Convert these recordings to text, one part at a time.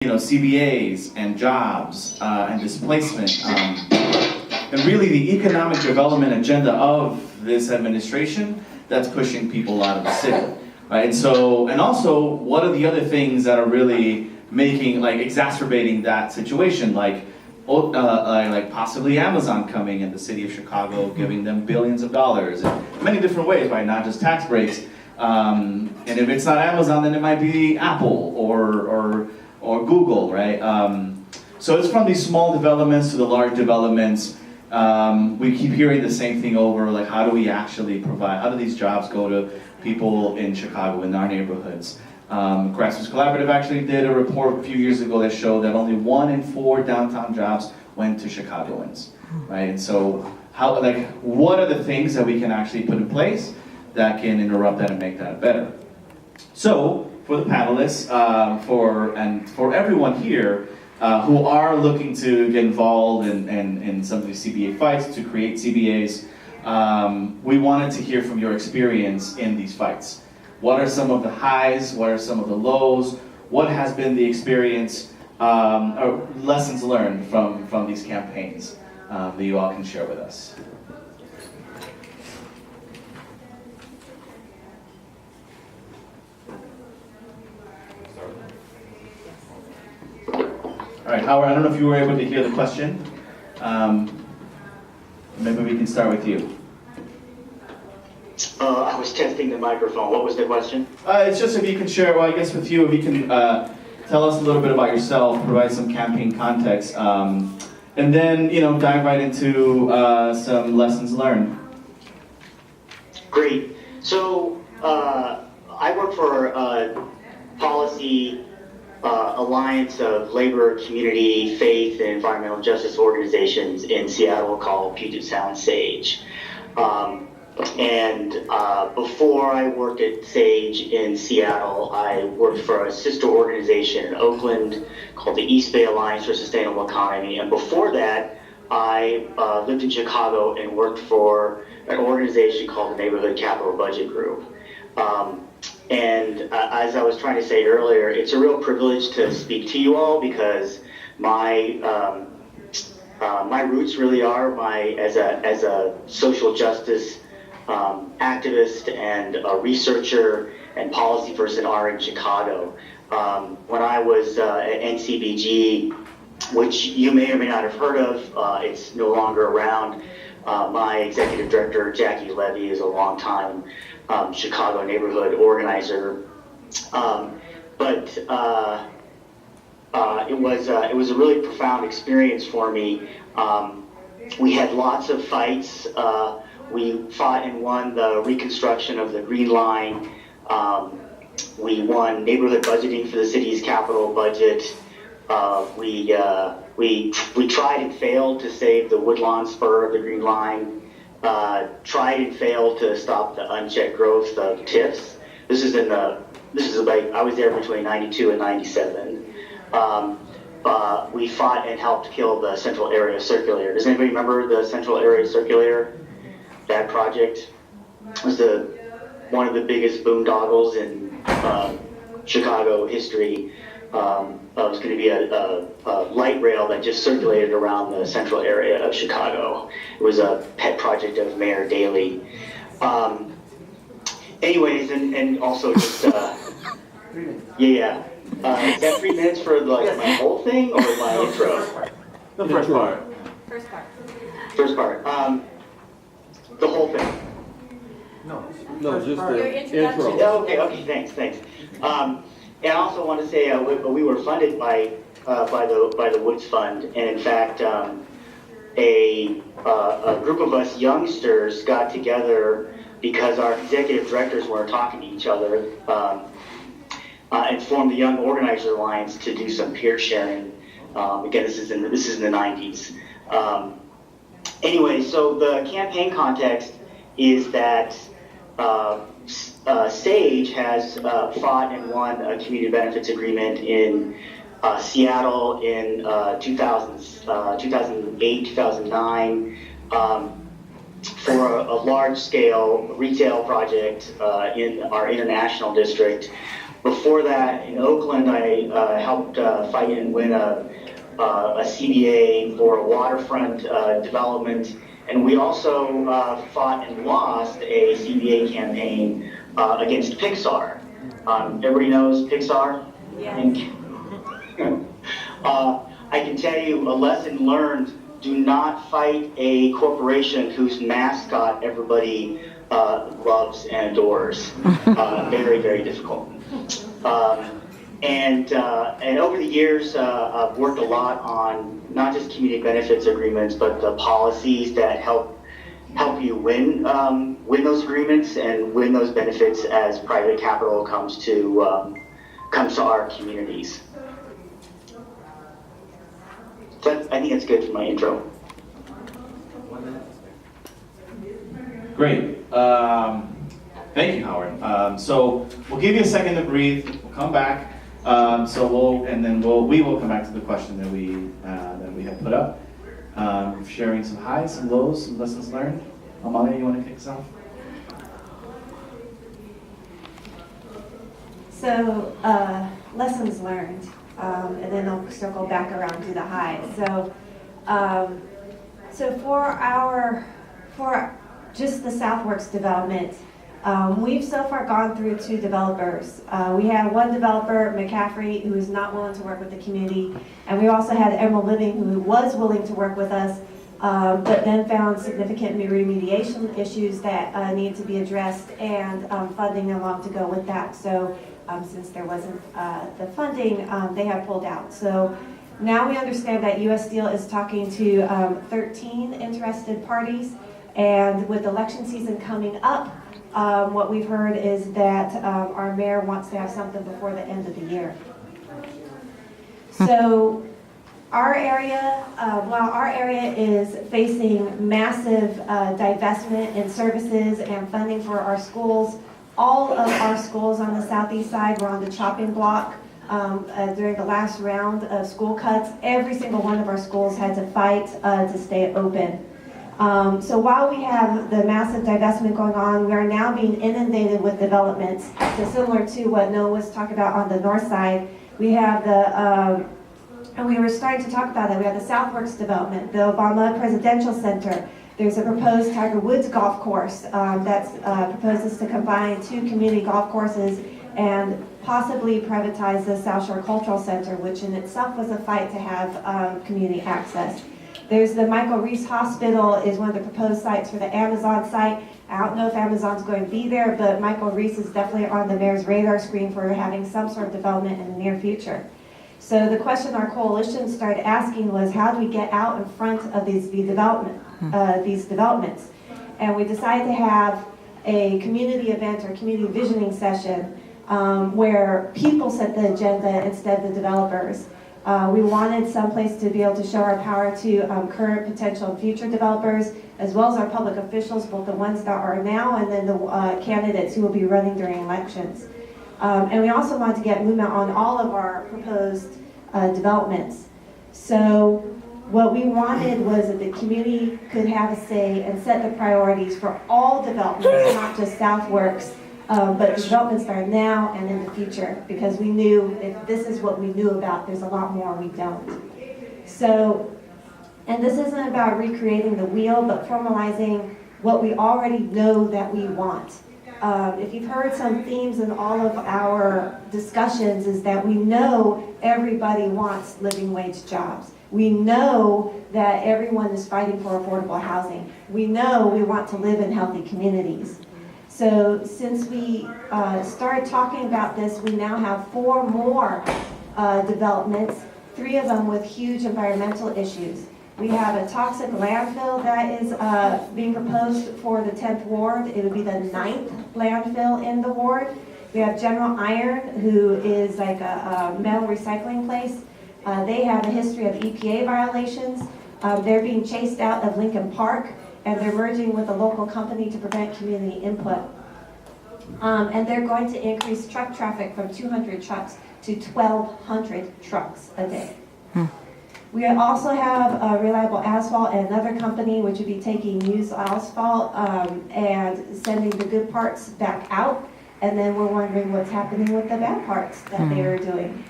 CBAs and jobs and displacement, and really the economic development agenda of this administration that's pushing people out of the city, right? And so, and also, what are the other things that are really making, exacerbating that situation, like possibly Amazon coming in the city of Chicago, giving them billions of dollars in many different ways, right? Not just tax breaks. And if it's not Amazon, then it might be Apple or Google, right? So it's from these small developments to the large developments. We keep hearing the same thing over, like how do we actually provide, how do these jobs go to people in Chicago, in our neighborhoods? Grassroots Collaborative actually did a report a few years ago that showed that only 1 in 4 downtown jobs went to Chicagoans, right? And so how, what are the things that we can actually put in place that can interrupt that and make that better? So, for the panelists, for everyone here who are looking to get involved in some of these CBA fights, to create CBAs, we wanted to hear from your experience in these fights. What are some of the highs? What are some of the lows? What has been the experience or lessons learned from these campaigns that you all can share with us? All right, Howard, I don't know if you were able to hear the question. Maybe we can start with you. I was testing the microphone. What was the question? It's just if you can share, well, I guess with you, if you can tell us a little bit about yourself, provide some campaign context, and then, dive right into some lessons learned. Great. So, I work for policy alliance of labor, community, faith, and environmental justice organizations in Seattle called Puget Sound SAGE. Before I worked at SAGE in Seattle, I worked for a sister organization in Oakland called the East Bay Alliance for Sustainable Economy. And before that, I lived in Chicago and worked for an organization called the Neighborhood Capital Budget Group. As I was trying to say earlier, it's a real privilege to speak to you all because my roots really are as a social justice activist and a researcher and policy person are in Chicago. When I was at NCBG, which you may or may not have heard of, it's no longer around. My executive director, Jackie Levy, is a longtime Chicago neighborhood organizer. It was a really profound experience for me. We had lots of fights. We fought and won the reconstruction of the Green Line. We won neighborhood budgeting for the city's capital budget. We tried and failed to save the Woodlawn spur of the Green Line. Tried and failed to stop the unchecked growth of TIFs. I was there between 92 and 97. We fought and helped kill the Central Area Circulator. Does anybody remember the Central Area Circulator? That project was one of the biggest boondoggles in Chicago history. It was going to be a light rail that just circulated around the central area of Chicago. It was a pet project of Mayor Daley. Anyways, and also just, yeah. Is that 3 minutes for my whole thing or my intro? The first part. First part. The whole thing. No, just the intro. Okay, thanks. And I also want to say we were funded by the Woods Fund, and in fact, a group of us youngsters got together because our executive directors weren't talking to each other, and formed the Young Organizer Alliance to do some peer sharing. Again, this is in the 90s. Anyway, so the campaign context is that SAGE has fought and won a community benefits agreement in Seattle in 2008, 2009 for a large-scale retail project in our international district. Before that, in Oakland, I helped fight and win a CBA for a waterfront development, and we also fought and lost a CBA campaign against Pixar. Everybody knows Pixar? Yeah. I can tell you a lesson learned: do not fight a corporation whose mascot everybody loves and adores. Very, very difficult. And over the years, I've worked a lot on not just community benefits agreements, but the policies that help you win those agreements and win those benefits as private capital comes to our communities. So I think that's good for my intro. Great. Thank you, Howard. So we'll give you a second to breathe. We'll come back. We will come back to the question that we have put up. Sharing some highs, some lows, some lessons learned. Amalia, you want to kick us off? So, lessons learned, and then I'll circle back around to the highs. So for just the Southworks development, we've so far gone through 2 developers. We had one developer, McCaffrey, who is not willing to work with the community, and we also had Emerald Living, who was willing to work with us, but then found significant remediation issues that need to be addressed, and funding no longer to go with that. So since there wasn't the funding, they have pulled out. So now we understand that U.S. Steel is talking to 13 interested parties, and with election season coming up, what we've heard is that our mayor wants to have something before the end of the year. So our area, while our area is facing massive divestment in services and funding for our schools, all of our schools on the southeast side were on the chopping block during the last round of school cuts. Every single one of our schools had to fight to stay open. So while we have the massive divestment going on, we are now being inundated with developments. So similar to what Noah was talking about on the north side, we have and we were starting to talk about that, we have the Southworks development, the Obama Presidential Center. There's a proposed Tiger Woods golf course that proposes to combine 2 community golf courses and possibly privatize the South Shore Cultural Center, which in itself was a fight to have community access. There's the Michael Reese Hospital is one of the proposed sites for the Amazon site. I don't know if Amazon's going to be there, but Michael Reese is definitely on the mayor's radar screen for having some sort of development in the near future. So the question our coalition started asking was, how do we get out in front of these developments? And we decided to have a community event or community visioning session where people set the agenda instead of the developers. We wanted someplace to be able to show our power to current, potential, and future developers, as well as our public officials, both the ones that are now and then the candidates who will be running during elections. And we also wanted to get movement on all of our proposed developments. So what we wanted was that the community could have a say and set the priorities for all developments, not just Southworks, but developments that are now and in the future, because we knew if this is what we knew about, there's a lot more we don't. So, and this isn't about recreating the wheel, but formalizing what we already know that we want. If you've heard some themes in all of our discussions, is that we know everybody wants living wage jobs. We know that everyone is fighting for affordable housing. We know we want to live in healthy communities. So since we started talking about this, we now have 4 more developments, 3 of them with huge environmental issues. We have a toxic landfill that is being proposed for the 10th ward. It would be the 9th landfill in the ward. We have General Iron, who is like a metal recycling place. They have a history of EPA violations. They're being chased out of Lincoln Park, and they're merging with a local company to prevent community input. And they're going to increase truck traffic from 200 trucks to 1,200 trucks a day. We also have Reliable Asphalt and another company which would be taking used asphalt and sending the good parts back out. and then we're wondering what's happening with the bad parts that they are doing.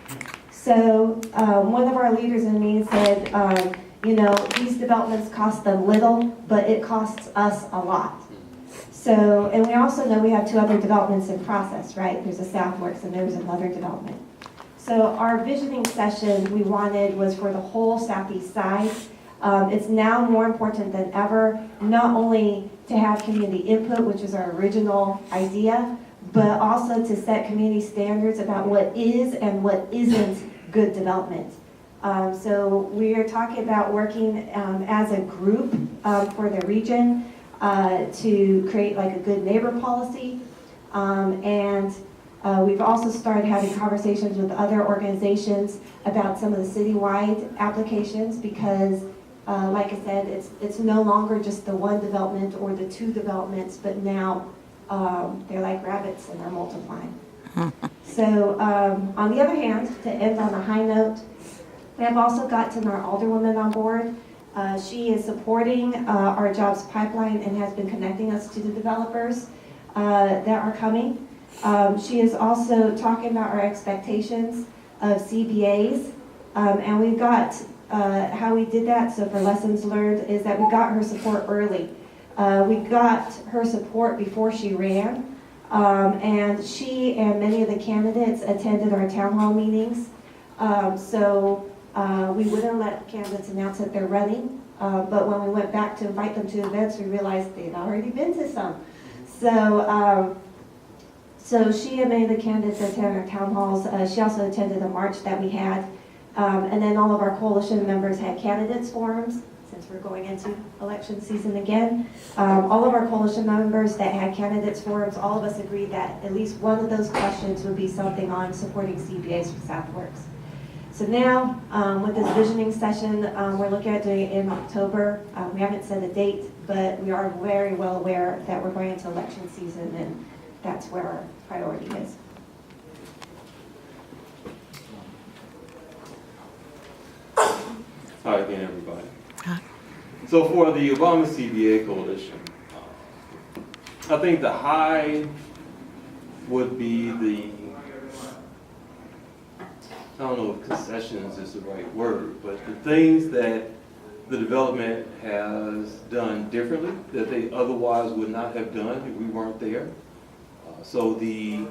So one of our leaders in the meeting said, you know, these developments cost them little, but it costs us a lot. So, and we also know we have 2 other developments in process, right? There's a Southworks and there's another development. So our visioning session we wanted was for the whole southeast side. It's now more important than ever, not only to have community input, which is our original idea, but also to set community standards about what is and what isn't good development. So we are talking about working as a group for the region to create like a good neighbor policy. And we've also started having conversations with other organizations about some of the citywide applications because like I said, it's no longer just the 1 development or the 2 developments, but now they're like rabbits and they're multiplying. So on the other hand, to end on a high note, we have also gotten our alderwoman on board. She is supporting our jobs pipeline and has been connecting us to the developers that are coming. She is also talking about our expectations of CBAs, and we've got how we did that. So for lessons learned is that we got her support early. We got her support before she ran, and she and many of the candidates attended our town hall meetings. So we wouldn't let candidates announce that they're running, but when we went back to invite them to events, we realized they'd already been to some. So, so she and many of the candidates attended our town halls. She also attended a march that we had, and then all of our coalition members had candidates forums. Since we're going into election season again, all of our coalition members that had candidates forums, all of us agreed that at least one of those questions would be something on supporting CBAs for Southworks. So now, with this visioning session, we're looking at doing it in October. We haven't set a date, but we are very well aware that we're going into election season, and that's where our priority is. Hi again, everybody. So for the Obama CBA coalition, I think the high would be the, I don't know if concessions is the right word, but the things that the development has done differently that they otherwise would not have done if we weren't there. So the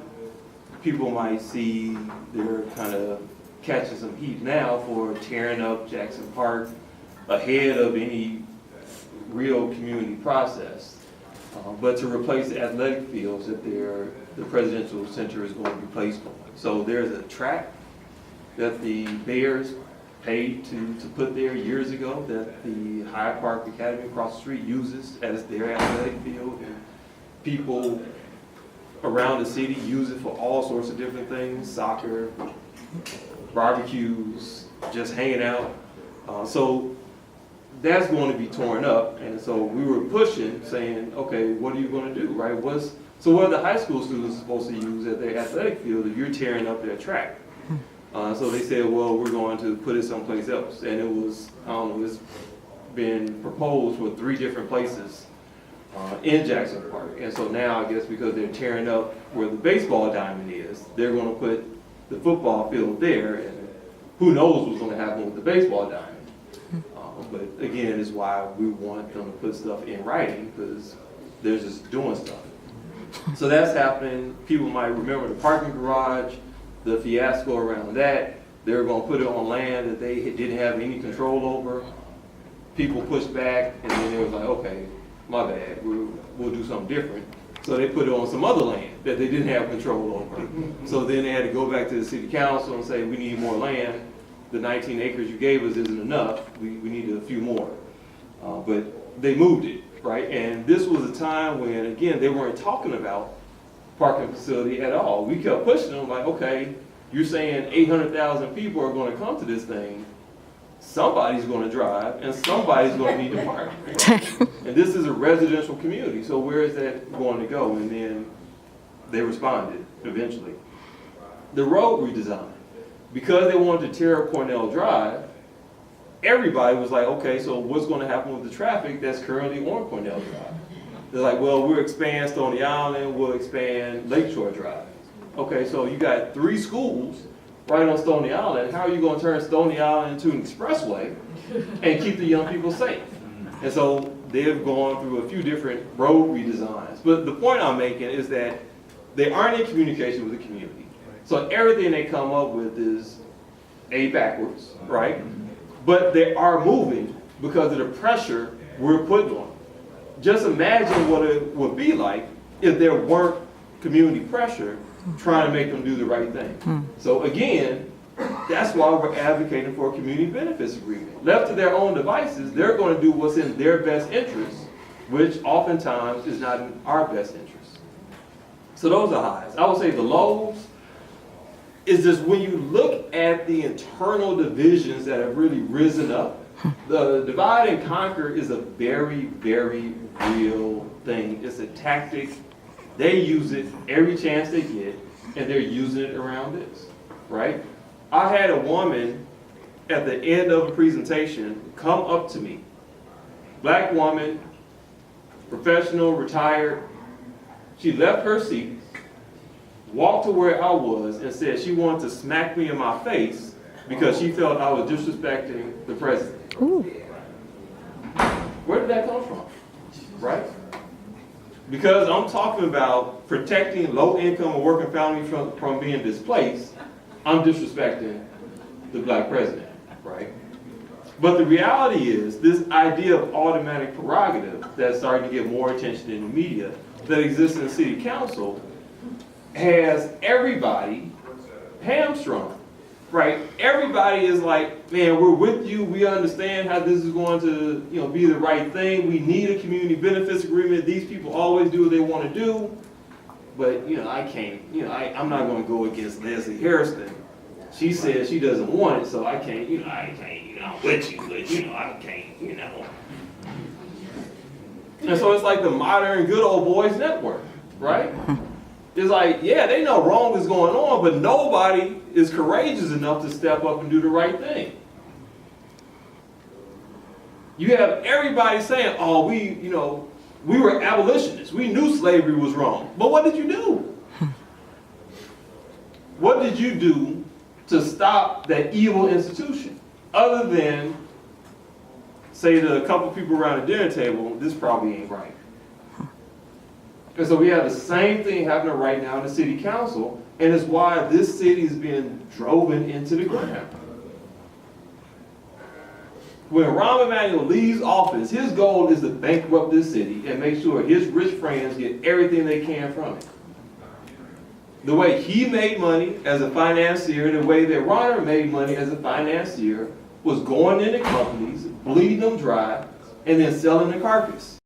people might see they're kind of catching some heat now for tearing up Jackson Park ahead of any real community process. But to replace the athletic fields that the presidential center is going to be placed on. So there's a track that the Bears paid to put there years ago that the Hyde Park Academy across the street uses as their athletic field. And people around the city use it for all sorts of different things, soccer, barbecues, just hanging out. So that's going to be torn up, and so we were pushing, saying, okay, what are you going to do, right? So what are the high school students supposed to use at their athletic field if you're tearing up their track? So they said, well, we're going to put it someplace else, and it was, I don't know, it's been proposed for 3 different places in Jackson Park, and so now I guess because they're tearing up where the baseball diamond is, they're going to put the football field there, and who knows what's going to happen with the baseball diamond. But again, is why we want them to put stuff in writing, because they're just doing stuff. So that's happening. People might remember the parking garage, the fiasco around that. They were going to put it on land that they didn't have any control over. People pushed back, and then they was like, okay, my bad, we'll do something different. So they put it on some other land that they didn't have control over. So then they had to go back to the city council and say, we need more land. The 19 acres you gave us isn't enough. We needed a few more. But they moved it, right? And this was a time when, again, they weren't talking about parking facility at all. We kept pushing them like, okay, you're saying 800,000 people are going to come to this thing. Somebody's going to drive and somebody's going to need to park. Right? And this is a residential community, so where is that going to go? And then they responded eventually. The road redesign. Because they wanted to tear up Cornell Drive, everybody was like, okay, so what's going to happen with the traffic that's currently on Cornell Drive? They're like, well, we'll expand Stony Island, we'll expand Lakeshore Drive. Okay, so you got 3 schools right on Stony Island. How are you gonna turn Stony Island into an expressway and keep the young people safe? And so they've gone through a few different road redesigns. But the point I'm making is that they aren't in communication with the community. So everything they come up with is backwards, right? But they are moving because of the pressure we're putting on them. Just imagine what it would be like if there weren't community pressure trying to make them do the right thing. So again, that's why we're advocating for a community benefits agreement. Left to their own devices, they're going to do what's in their best interest, which oftentimes is not in our best interest. So those are highs. I would say the lows is just when you look at the internal divisions that have really risen up, the divide and conquer is a very, very real thing. It's a tactic. They use it every chance they get, and they're using it around this, right? I had a woman at the end of a presentation come up to me, black woman, professional, retired. She left her seat, walked to where I was, and said she wanted to smack me in my face because she felt I was disrespecting the president. Ooh. Where did that come from, right? Because I'm talking about protecting low-income and working families from being displaced, I'm disrespecting the black president, right? But the reality is, this idea of automatic prerogative that's starting to get more attention in the media that exists in the city council has everybody hamstrung, right? Everybody is like, man, we're with you. We understand how this is going to, be the right thing. We need a community benefits agreement. These people always do what they want to do. But, I can't, I'm not going to go against Leslie Harrison. She says she doesn't want it, so I can't, I'm with you, but, I can't, And so it's like the modern good old boys network, right? It's like, yeah, they know wrong is going on, but nobody is courageous enough to step up and do the right thing. You have everybody saying, oh, we were abolitionists. We knew slavery was wrong. But what did you do? What did you do to stop that evil institution? Other than say to a couple people around the dinner table, this probably ain't right. And so we have the same thing happening right now in the city council, and it's why this city is being driven into the ground. When Rahm Emanuel leaves office, his goal is to bankrupt this city and make sure his rich friends get everything they can from it. The way he made money as a financier, the way that Ronner made money as a financier, was going into companies, bleeding them dry, and then selling the carcass.